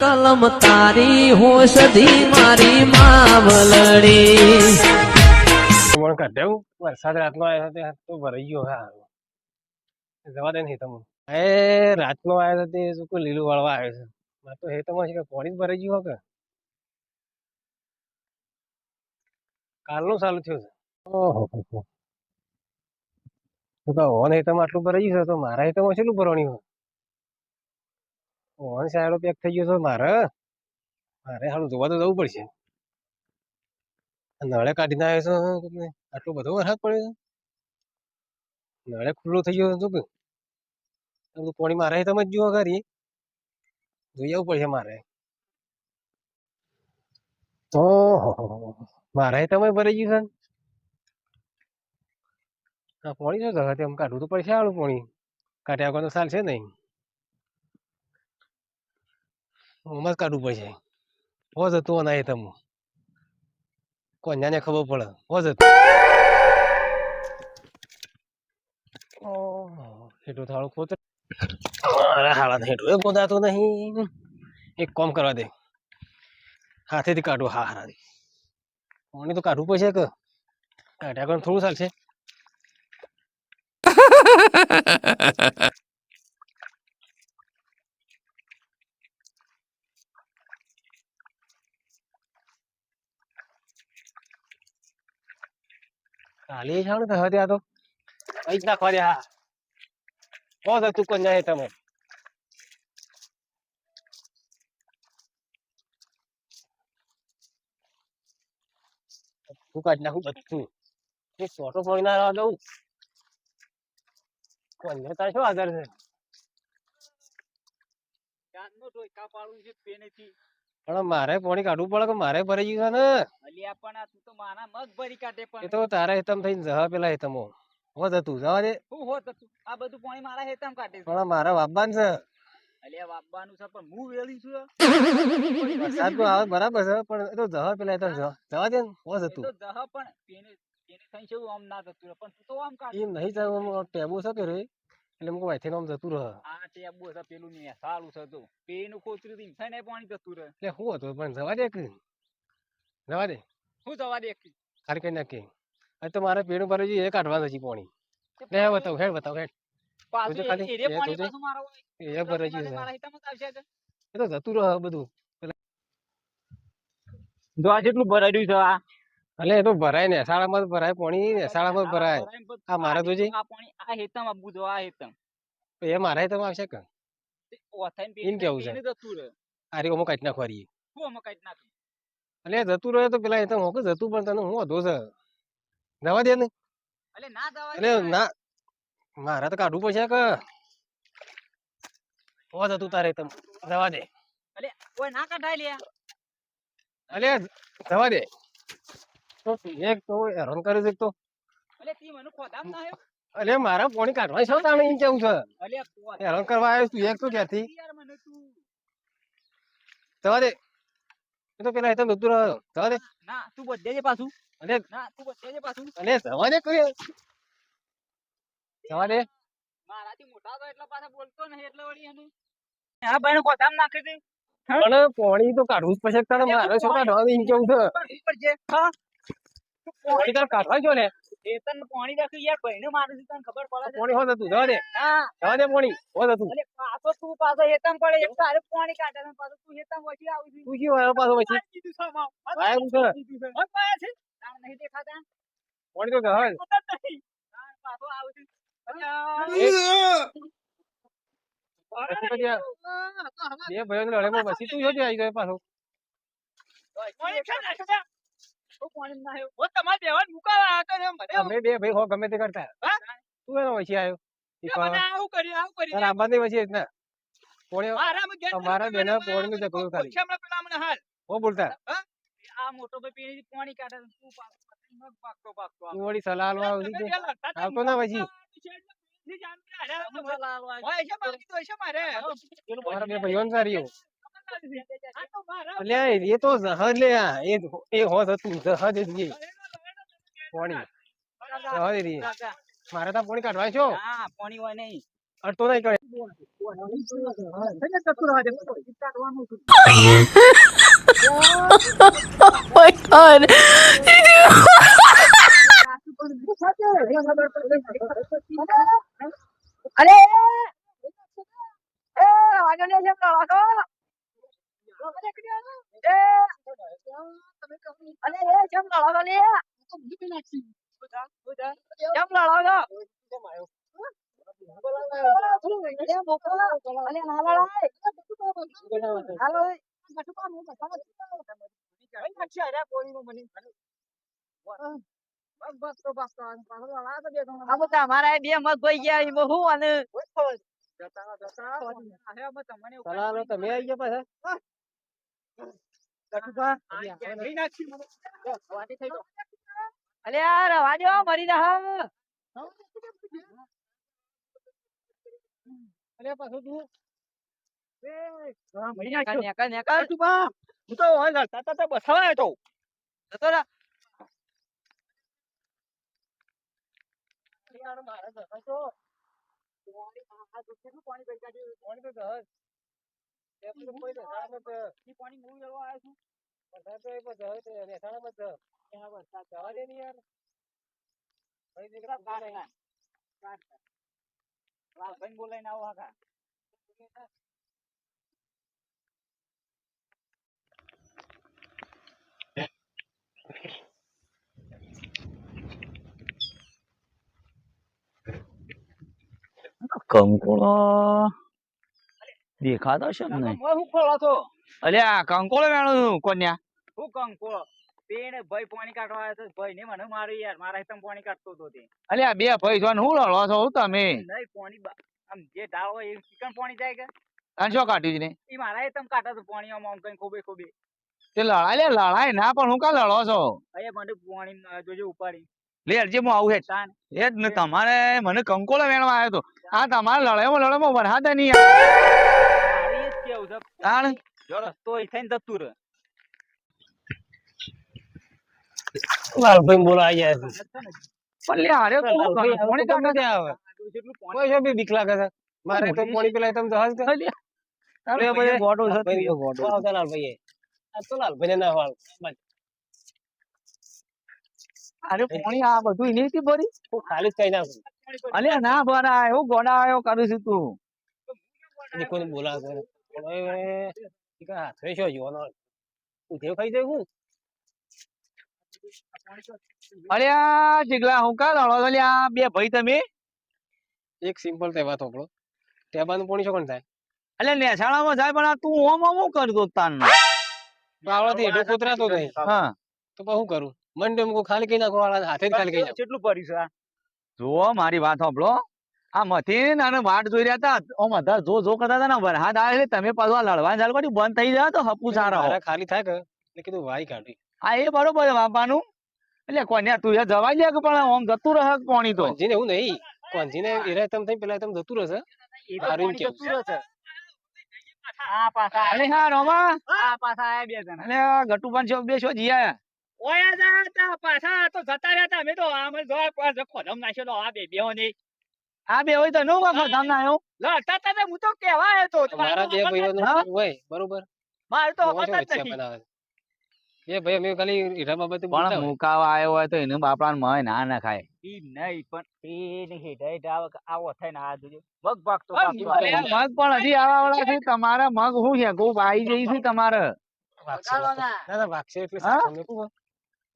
કલમ તારી હોશધી મારી માવલડી વરસાદ રાતનો આવ્યો હતો તો ભરાઈ ગયો. હા જવા દે નહીં તમે રાતનો આવ્યો હતો તે શું લીલું વાળવા આવ્યો છે. તો હે તમારે કે પાણી જ ભરાઈ ગયું કે કાલનું ચાલુ થયું છે. ઓહો તો ઓન હેતમાં આટલું ભરાઈ ગયું છે તો મારા હેતમાં કેટલું ભરવાની હોય. ઓન સાઈડો પેક થઈ ગયો છે મારે સારું જોવા તો જવું પડશે. નળે કાઢીને આવ્યો છે આટલો બધો વરસાદ પડ્યો છે. નળે ખુલ્લો થઈ ગયો શું કે પાણી મારે તમે જ જુઓ ખરી જોઈ આવવું પડશે મારે. તો મારે તમે ભરાઈ ગયું છે. પાણી શું થશે એમ કાઢવું તો પડશે. આવું પાણી કાઢ્યા વગર તો ચાલશે નહીં. આમાં જ કાઢવું પડશે. હો જતું ના તમે કોન્યાને ખબર પડે હો જતું. હેઠું થાળું ખોત અરે હાડા હેઠું એ ગોદાતો નહીં. એક કામ કરવા દે હાથેથી કાઢવું. હા હારાથી પાણી તો કાઢવું પડશે કે કાઢ્યા વગર થોડું ચાલશે. કાલે જાણ થયા ત્યાં તો કઈ જ નાખવા દે. હા બસ તું કન્યા તમે તું કાઢી નાખું બધું. એક સોટો પાણી ના રહેવા દઉં. કન્યા તારે શું આધાર છે. પણ મારે પાણી કાઢવું પડે કે મારે ભરાઈ ગયું છે ને. એ તો તારા હેતમ થઈને જવા પેલા હેતમો હોત હતું જવા દે. આ બધું પાણી મારા હેતમ કાઢે છે. પણ મારા વાપવાનું છે. અલ્યા વાપવાનું છે પણ હું વેલી છું. વરસાદ તો આવે બરાબર છે પણ એ તો જવા પેલા હેતમ જવા દે ને હોત હતું. તો જહ પણ પેને થઈ છે આમ ના જતું રહે પણ તું તો આમ કાઢ. એમ નહીં થાય ટેબુ છે કે રે એટલે મુક વાયથી આમ જતું રહે. આ ટેબુ છે પેલું ને સારું છે તો પેનું ખોતરું થી થઈને પાણી જતું રહે. એટલે શું હતું પણ જવા દે કે જવા દે. હું જવા દે ખાલી કઈ નાખી હવે તો મારે પેડું ભરે એ કાઢવા નથી પાણી. લે બતાવ હેડ બતાવ હેડ પાછું ખાલી એ પાણી પાછું મારો એ ભરે છે. મારા હિતામ જ આવશે કે એ તો જતું રહે બધું. જો આ જેટલું ભરાયું છે આ એટલે એ તો ભરાય ને શાળામાં ભરાય પાણી ને શાળામાં ભરાય. આ મારે તો આ પાણી આ હેતમ આપવું જો આ હેતમ એ મારા તમે આવશે કે એમ કેવું છે. જતું રહે આ રી અમુક કાઢી નાખવા હું અમે કાઢી નાખું. એટલે જતું રહે તો પેલા એ તો હોક જતું પણ તને હું વધુ છે જવા દે ને. એટલે ના જવા એટલે ના મારે તો કાઢવું પડશે કે હોત હતું તારે તમે જવા દે. એટલે કોઈ ના કાઢાય લે. અલે જવા દે. તો એક તો હેરાન કરે છે તો. એટલે તી મને ખોદામ ના આવ્યો. અલે મારા પાણી કાઢવા છો તાણે એમ કેવું છે. એટલે હેરાન કરવા આવ્યો તું એક તો ક્યાંથી યાર મને તું જવા દે. એ તો પેલા હેતમ જતું રહ્યો જવા દે. ના તું બધે જે પાછું અલે ના તું બધે જે પાછું અલે જવા દે કોઈ જવા દે. મારાથી મોટા તો એટલા પાછા બોલતો નહીં એટલે વળી એને હા ભાઈ ખોદામ નાખી દે. પણ પાણી તો કાઢવું જ પડશે તારે મારે શું કાઢવાનું એમ કેવું છે. હા પાણી તારે કાઢવા જો ને એ તને પાણી રાખી યાર ભાઈને મારે છે તને ખબર પડે છે. પાણી હોત હતું જવા દે. ના જવા દે પાણી હોત હતું. અલે પાછો તું પાછો હેતમ પડે એક તારે પાણી કાઢે ને પાછો તું હેતમ વચ્ચે આવી છે. તું શું આવ્યો પાછો પછી કીધું છે માવ આવ્યું છે ઓય પાયા છે તાણ નહીં દેખાતા પાણી તો જવા દે. પતા નહીં તાણ પાછો આવે છે. બે ભાઈઓને લડેમાં પછી તું જોજે આવી ગયો પાછો. પાણી છે ને છે તો પાણી ના આવ્યો ઓ તમાર બેવાન મુકાવા આ કરે મને અમે બે ભાઈ હો ગમે તે કરતા તું એનો પછી આવ્યો મને આવું કર્યું તારા આબાની પછી જ ને પોણી મારા માં ગયા મારા બેને પોણી નું જગડું ખાલી પૂછ્યા પેલા મને હાલ હો બોલતા આ મોટો ભાઈ પેલી પાણી કાઢે તું પાકતો તું વળી સલાહ આલવા આવી છે આવતો ના પછી મારા બે ભાઈઓ ને સારી અલ્યા એ તો જહાજ લે એ હોત હતું જહાજ જ એ પાણી જહાજ રે મારે તો પાણી કાઢવા છો પાણી હોય નહીં અડતો નહીં કરે my god. અરે એ વાગને છે લડો છો અરે એ કેમ લડો છો લે કેમ લડો છો એ મોકલો અરે ના લડાય હાલો તમારા બે મત ભાઈ ગયા એમાં હું અને સલાહ તમે આવી ગયા પાછા અરે યાર વાજો મરી જા અરે પાછું તું નેકર નેકર હું તો હોય લડતા બસાવાયો તો જતો રે બોલાઈને આવો આગા કંકોળો દેખાતો છે ને હું ખોલો છો અલ્યા કંકોળો વેણો છું કોન્યા હું કંકોળો પેને ભાઈ પાણી કાઢવા આવ્યો તો ભાઈ ને મને મારી યાર મારા હિતમ પાણી કાઢતો હતો તે અલ્યા બે ભાઈ જોન હું લડો છો હું તમે નહીં પાણી આમ જે ઢાળ હોય એ ચિકન પાણી જાય કે અને શું કાઢ્યું છે ને એ મારા હિતમ કાઢતો હતો પાણી આમ કઈ ખોબે ખોબે તે લડાય લે લડાય ના પણ હું કા લડો છો અહીંયા મને પાણી જોજો ઉપાડી લે અરજી હું આવું તાન હે જ ને તમારે મને કંકોળો વેણવા આવ્યો તો આ તમારે લડાઈમાં વરહાદ નહીં મારી જ કેવું છે તાણ જો રસ્તો એ થઈને જતું રહે લાલભાઈ બોલા આવી જાય પણ લે હારે તો હું લાલભાઈ કંકોળી હવે તો તમને ક્યાં આવે જેટલું કોઈ પાણી છે બી બીક લાગે છે મારે તો પાણી પેલા તમે જહાજ કે અરે ભાઈ ગોડો છે ભાઈ, તું ગોડો આવતા લાલભાઈ આ તો લાલભાઈ ને ના વાળ અરે પોણી આ બધું એની ભરી હું ખાલી જ કઈ નાખું અલ્યા ના ભરાય હું ગોડા આવ્યો કરું છું તું એ કોઈને બોલાવે છે પણ હવે હાથે શું જોવાનો ઉધેવ ખાઈ જાય હું અલ્યા જીગલા હું કા લડો છો લ્યા બે ભાઈ તમે એક સિમ્પલ તહેવાર થોપડો ટેબાનું પાણી શું થાય અલ્યા નેસાણામાં જાય પણ આ તું ઓમ ઓમ કરતો તાન પાવડાથી હેઠું કૂતરાતો નહીં હા તો પછી શું કરું મંડે મૂકો ખાલી કઈ નાખો વાળા હાથે જ ખાલી કઈ નાખો કેટલું પડ્યું છે આ જુઓ મારી વાત સાંભળો આ મથી નાનો વાટ જોઈ રહ્યા હતા ઓમ અધા જો કરતા હતા ને વરસાદ આવે એટલે તમે પાછું આ લડવાનું ચાલુ કર્યું બંધ થઈ જાય તો હપુ સારા હો મારા ખાલી થાય કે એટલે કીધું વાઈ કાઢી હા એ બરોબર છે બાપાનું એટલે કોન્યા તું જવા દે કે પણ આમ જતું રહે પાણી તો કોંજીને એવું નહીં કોંજીને એરા તમ થઈ પેલા તમ જતું રહેશે એ તો હારું પાણી કેમ? જતું રહે છે આ પાછા અરે હા રોમા આ પાછા આયા બે જણા અને આ ગટુપાન છો બે છો જીયા ઓયા જા તા પાછા તો જતા રહેતા અમે તો આમ જો પાછો ખોદમ નાખ્યો તો આ બે બેઓ ને આ બે હોય તો નો વખત તમને આવ્યો લડતા તા હું તો કેવા આવ્યો તો મારા બે ભાઈઓનો હા? હોય બરોબર માર તો તો હમત જ વચ્ચે નથી બનાવે એ ભાઈ અમે ખાલી હીરા બાબતે પણ બોલતા હોય. મુકાવા આવ્યો હોય તો એને બાપડાને મય ના ના ખાય ઈ નહીં પણ એ હેઠ આવો થઈને આ જોજો મગ ભાગતો અરે મગ પણ હજી આવા વાળા છે તમારે મગ શું છે ગો આવી જઈ છે તમારે વાગશે ના ના વાગશે એટલે હા? સાચું નહીં કહું.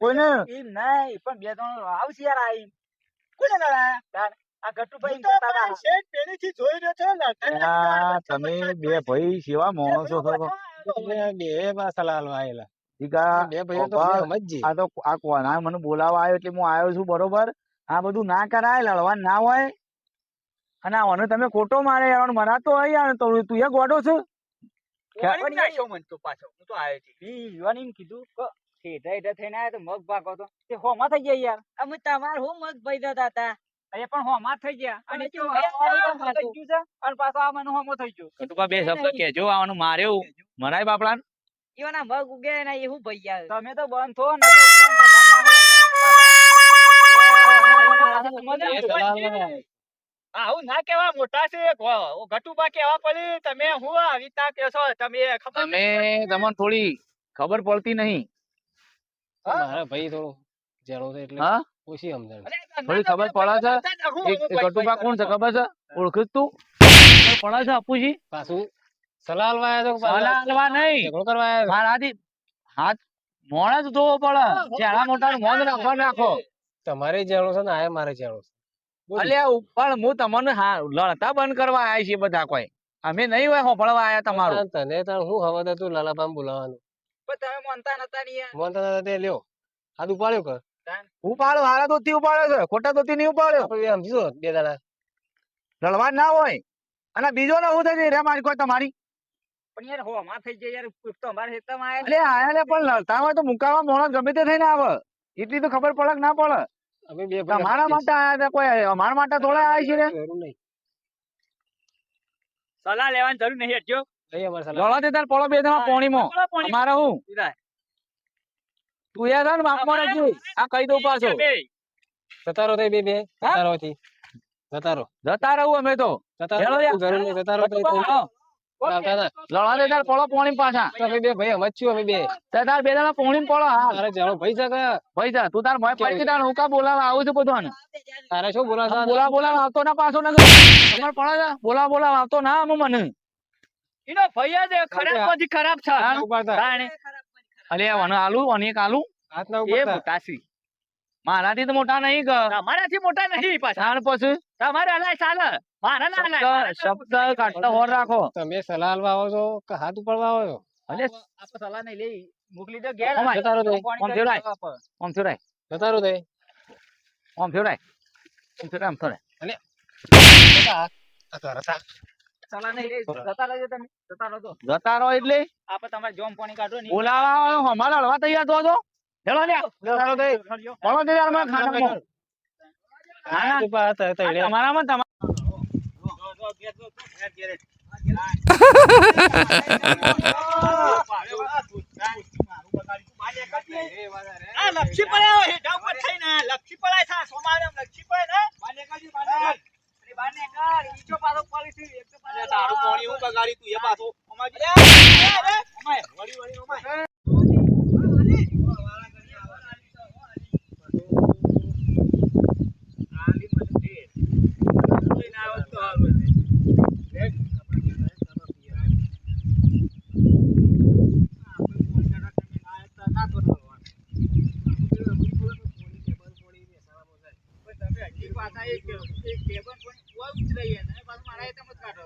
કોઈને એમ નહીં પણ બે ત્રણ આવશે યાર આઈ કોને લડાયા આ ગટુભાઈ જતા હતા શેઠ પેલીથી જોઈ રહ્યો છે આ તમે બે ભાઈ સેવા માણસો છો અમે બે પાછા લાલવા આયેલા ઠીકા બે ભાઈઓ તો પપ્પા, અમે સમજીએ. આ તો આ કોના મને બોલાવા આવ્યો એટલે હું આવ્યો છું બરોબર આ બધું ના કરાય લડવાનું ના હોય અને આને તમે ખોટો મારે યાર મરાતો હોય યાર તો તું એ ગોડો છે પણ નાખ્યો મન તો પાછો હું તો આવ્યો છું ઈ યુવાનીને કીધું કે હેઠા હેઠા થઈને આવ્યો તો મગ ભાગો તો તે હોમાં થઈ ગયા યાર અમે તમાર હું મગ ભાઈ જતા હતા અરે પણ હોમાં થઈ ગયા અને થઈ ગયું છે અને પાછો આ મને હોમો થઈ ગયો તું બે શબ્દ કેજો આવવાનું માર્યો મરાય બાપડા ઈવાના મગ ઉગે ને એ હું ભાઈ યાર તમે તો બંધ થો ને એ સલાહ આવું ના કેવા મોટા છે ગટુબા કેવા પડી તમે હું આવી રીતના કહેશો તમે ખબર તમે તમને થોડી ખબર પડતી નહીં મારા ભાઈ થોડો જેનો છે એટલે હા ઓછી સમજણ. થોડી ખબર પડે છે એ ગટુબા કોણ છે ખબર છે ઓળખું તું ખબર પડે છે અપુજી પાછું સલાહ આલવા આવ્યા છો કે સલાહ આલવા નહીં ઝઘડો કરવા આવ્યા છો? મારાથી હાથ મોણ જ જોવો પડે જેના મોટા મોન રાખવા રાખો તમારે જાણો છે ને આ મારે જાણો છે. બોલ. અલ્યા પણ હું તમને હા લડતા બંધ કરવા આયા છીએ બધા કોઈ અમે નહીં હોય હોભળવા આયા તમારું તને તાણ હું હવા દે તું લાલાબામ બોલાવાનું તમે માનતા નતા ને યાર મોન તને તે લ્યો હાથ ઉપાડ્યો કર ઉપાડો હારા દોતી ઉપાડ્યો છે ખોટા દોતી નહીં ઉપાડ્યો આપણે સમજીશો બે દાડા લડવા ના હોય અને બીજો ને હું થઈ રે મારી કોઈ તમારી પણ યાર હોમાં થઈ જાય યાર તો અમારે હેતામાં આયા એટલે આયા ને પણ લડતા હોય તો મુકાવા મોણસ ગમે તે થઈને આવે એટલી તો ખબર પડે કે ના પડે અમે બે ભાઈ તમારા માટે આયા હતા કોઈ અમારા માટે થોડા આયા છે રે જરૂર નહીં. સલાહ લેવાની જરૂર નહીં હટજો નહીં અમારે સલાહ. લડવા દે તાર પડો બે જણા પોણીમાં અમારે હું સીધા. તું યાર છે ને બાપમાં રહેજે આ કહી દઉં પાછો જતા રહો તઈ બે જતા રહો થી. જતા રહો જતા રહું અમે તો જતા હેલો રહો યાર. જરૂર નહીં જતા રહો તઈ તો. આવતા ના. લડવા દે તાર પડો પોણી પાછા તો અમે બે ભાઈ સમજ છું અમે બે તાર બે જણા પોણી પડો હા તારે જાણો ભાઈ છે કે ભાઈ જા તું તાર મોય પૈકી તાર હું કા બોલાવા આવું છું બધું તારે શું બોલાવશે? બોલાવા આવતો ના પાછો ના તમારે પડે છે બોલાવા આવતો ના આમ મને એનો ભૈયા છે ખરાબ પછી ખરાબ છે હાથ ના ઉપાડતા. તાણે. અલે વને આલુ અને એક આલુ હાથ ના એ ઉપાડતા. મોટા છે મારાથી તો મોટા નહીં તમારાથી મોટા નહીં પાછા તાણ પછી તમારે હલાય ચાલે મારા ના હલાય શબ્દ કાઢતા હોર રાખો તમે સલાહ આલવા આવો છો કે હાથ ઉપાડવા આવો છો? અલે આપણે સલાહ નહીં લઈ મોકલી દો ઘેર અમાય. જતા રહો તઈ. આમ ફેરાય. આમ ફેરાય જતા રહો તઈ. આમ ફેરાય આમ ફેરાય આમ ફેરાય જતા. આ કરતા. સલાહ નહીં લઈ જતા રહેજો તમે જતા રહો તો જતા રહો એટલે આપણે તમારે જોમ પાણી કાઢો ને બોલાવા અમારે હળવા તૈયાર તો હતો હેલો લ્યા જતા રહો તઈ. બોલો તે યાર મને ખાનામાં હાથ ઉપાડતા તઈ લે. તમારામાં તમારા લક્ષી પડ્યા હેઠા ઉપર થઈને લક્ષી પડાય થા સોમારે લક્ષી પડે ને બાને કાજી બાને કર ઈચો પાછો પડી એક તો તારું પાણી હું બગાડી તું એ પાછો અમાય અમાય વળી વળી અમાય પાછા એક ટેબલ પણ ઉતરાઈ ને પાછું મારા એ તમે કાઢો